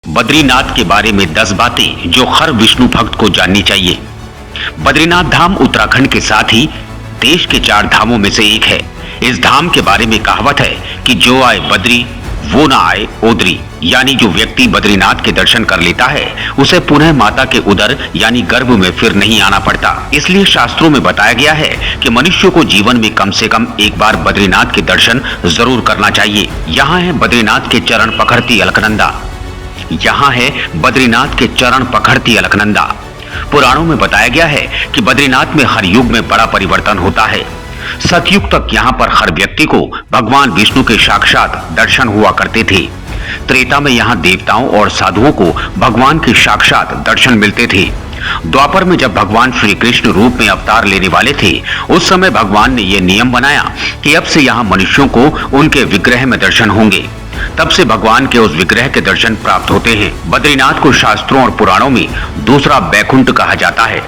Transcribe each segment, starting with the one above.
बद्रीनाथ के बारे में 10 बातें जो हर विष्णु भक्त को जाननी चाहिए। बद्रीनाथ धाम उत्तराखंड के साथ ही देश के 4 धामों में से एक है। इस धाम के बारे में कहावत है कि जो आए बद्री वो ना आए ओदरी, यानी जो व्यक्ति बद्रीनाथ के दर्शन कर लेता है उसे पुनः माता के उदर यानी गर्भ में फिर नहीं आना पड़ता। इसलिए शास्त्रों में बताया गया है कि मनुष्य को जीवन में कम से कम एक बार बद्रीनाथ के दर्शन जरूर करना चाहिए। यहाँ है बद्रीनाथ के चरण पकड़ती अलकनंदा। यहाँ है बद्रीनाथ के चरण पकड़ती अलकनंदा। पुराणों में बताया गया है कि बद्रीनाथ में हर युग में बड़ा परिवर्तन होता है। सतयुग तक यहाँ पर हर व्यक्ति को भगवान विष्णु के साक्षात दर्शन हुआ करते थे। त्रेता में यहाँ देवताओं और साधुओं को भगवान के साक्षात दर्शन मिलते थे। द्वापर में जब भगवान श्री कृष्ण रूप में अवतार लेने वाले थे उस समय भगवान ने यह नियम बनाया कि अब से यहाँ मनुष्यों को उनके विग्रह में दर्शन होंगे। तब से भगवान के उस विग्रह के दर्शन प्राप्त होते हैं। बद्रीनाथ को शास्त्रों और पुराणों में दूसरा बैकुंठ कहा जाता है।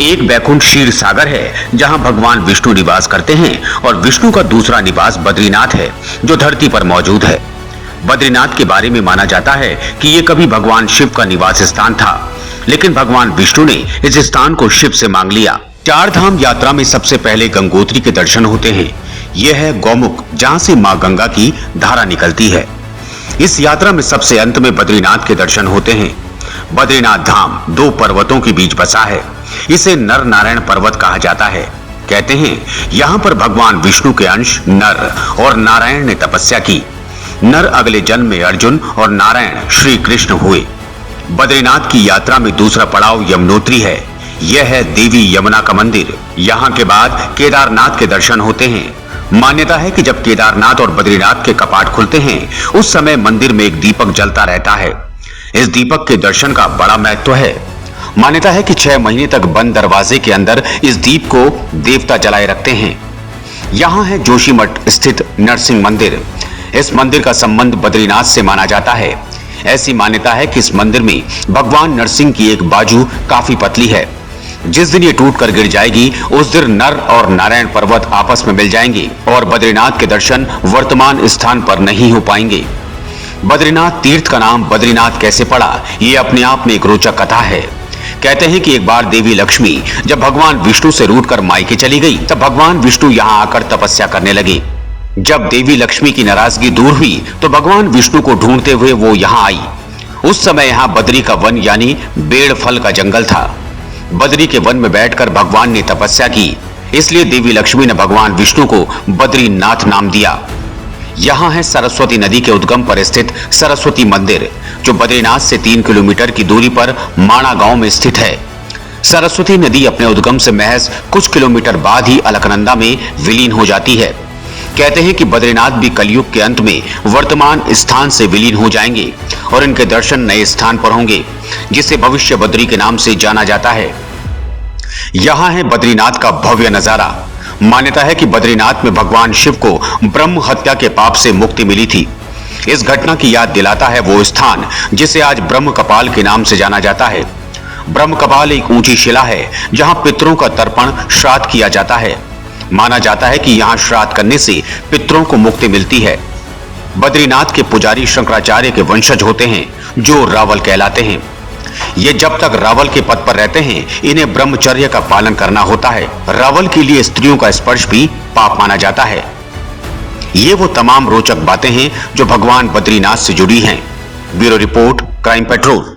एक बैकुंठ क्षीर सागर है जहां भगवान विष्णु निवास करते हैं और विष्णु का दूसरा निवास बद्रीनाथ है जो धरती पर मौजूद है। बद्रीनाथ के बारे में माना जाता है कि ये कभी भगवान शिव का निवास स्थान था, लेकिन भगवान विष्णु ने इस स्थान को शिव से मांग लिया। 4 धाम यात्रा में सबसे पहले गंगोत्री के दर्शन होते हैं। यह है गौमुख जहां से मां गंगा की धारा निकलती है। इस यात्रा में सबसे अंत में बद्रीनाथ के दर्शन होते हैं। बद्रीनाथ धाम 2 पर्वतों के बीच बसा है। इसे नर नारायण पर्वत कहा जाता है। कहते हैं यहाँ पर भगवान विष्णु के अंश नर और नारायण ने तपस्या की। नर अगले जन्म में अर्जुन और नारायण श्री कृष्ण हुए। बद्रीनाथ की यात्रा में दूसरा पड़ाव यमुनोत्री है। यह है देवी यमुना का मंदिर। यहाँ के बाद केदारनाथ के दर्शन होते हैं। मान्यता है कि जब केदारनाथ और बद्रीनाथ के कपाट खुलते हैं उस समय मंदिर में एक दीपक जलता रहता है। इस दीपक के दर्शन का बड़ा महत्व है। मान्यता है कि 6 महीने तक बंद दरवाजे के अंदर इस दीप को देवता जलाए रखते हैं। यहाँ है जोशीमठ स्थित नरसिंह मंदिर। इस मंदिर का संबंध बद्रीनाथ से माना जाता है। ऐसी मान्यता है कि इस मंदिर में भगवान नरसिंह की एक बाजू काफी पतली है। जिस दिन ये टूट कर गिर जाएगी उस दिन नर और नारायण पर्वत आपस में मिल जाएंगे और बद्रीनाथ के दर्शन वर्तमान स्थान पर नहीं हो पाएंगे। बद्रीनाथ तीर्थ का नाम बद्रीनाथ कैसे पड़ा, ये अपने आप में एक रोचक कथा है। कहते हैं कि एक बार देवी लक्ष्मी जब भगवान विष्णु से रूठकर मायके चली गई तब भगवान विष्णु यहाँ आकर तपस्या करने लगे। जब देवी लक्ष्मी की नाराजगी दूर हुई तो भगवान विष्णु को ढूंढते हुए वो यहाँ आई। उस समय यहाँ बद्री का वन यानी बेड़ फल का जंगल था। बद्री के वन में बैठकर भगवान ने तपस्या की, इसलिए देवी लक्ष्मी ने भगवान विष्णु को बद्रीनाथ नाम दिया। यहाँ है सरस्वती नदी के उद्गम पर स्थित सरस्वती मंदिर जो बद्रीनाथ से 3 किलोमीटर की दूरी पर माणा गांव में स्थित है। सरस्वती नदी अपने उद्गम से महज कुछ किलोमीटर बाद ही अलकनंदा में विलीन हो जाती है। कहते हैं कि बद्रीनाथ भी कलयुग के अंत में वर्तमान स्थान से विलीन हो जाएंगे और इनके दर्शन नए स्थान पर होंगे जिसे भविष्य बद्री के नाम से जाना जाता है। यहाँ है बद्रीनाथ का भव्य नजारा। मान्यता है कि बद्रीनाथ में भगवान शिव को ब्रह्म हत्या के पाप से मुक्ति मिली थी। इस घटना की याद दिलाता है वो स्थान जिसे आज ब्रह्म कपाल के नाम से जाना जाता है। ब्रह्म कपाल एक ऊंची शिला है जहां पितरों का तर्पण श्राद्ध किया जाता है। माना जाता है कि यहाँ श्राद्ध करने से पितरों को मुक्ति मिलती है। बद्रीनाथ के पुजारी शंकराचार्य के वंशज होते हैं जो रावल कहलाते हैं। ये जब तक रावल के पद पर रहते हैं इन्हें ब्रह्मचर्य का पालन करना होता है। रावल के लिए स्त्रियों का स्पर्श भी पाप माना जाता है। ये वो तमाम रोचक बातें हैं जो भगवान बद्रीनाथ से जुड़ी हैं। Bureau report, crime petrol.